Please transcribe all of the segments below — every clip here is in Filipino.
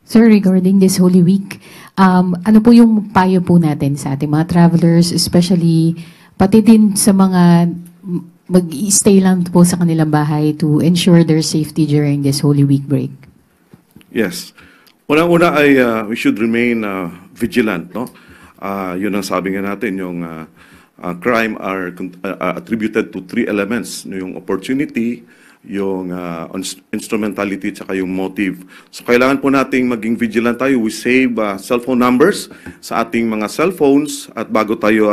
Sir, regarding this Holy Week, ano po yung payo po natin sa ating mga travelers, especially pati din sa mga mag-stay lang po sa kanilang bahay to ensure their safety during this Holy Week break? Yes. Unang-una ay we should remain vigilant, no? Yun ang sabi nga natin, yung crime are attributed to three elements, yung opportunity, yung instrumentality, tsaka yung motive. So kailangan po nating maging vigilant tayo. We save cellphone numbers sa ating mga cellphones at bago tayo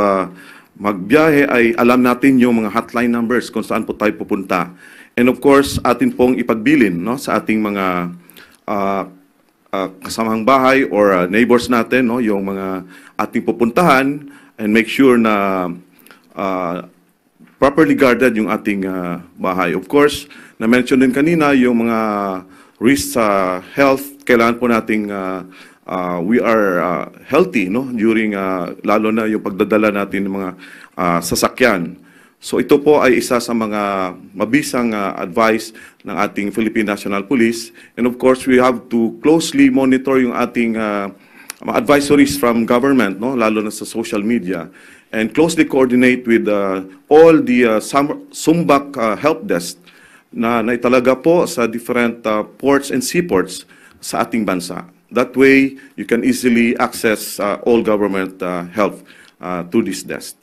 magbiyahe ay alam natin yung mga hotline numbers kung saan po tayo pupunta. And of course, atin pong ipagbilin, no, sa ating mga kasamang bahay or neighbors natin, no, yung mga ating pupuntahan, and make sure na properly guarded yung ating bahay. Of course, na-mention din kanina yung mga risks sa health. Kailangan po nating we are healthy, no, during lalo na yung pagdadala natin ng mga sasakyan. So ito po ay isa sa mga mabisang advice ng ating Philippine National Police. And of course, we have to closely monitor yung ating advisories from government, no, lalo na sa social media, and closely coordinate with all the SUMBAC help desk na naitalaga po sa different ports and seaports sa ating bansa. That way, you can easily access all government help to this desk.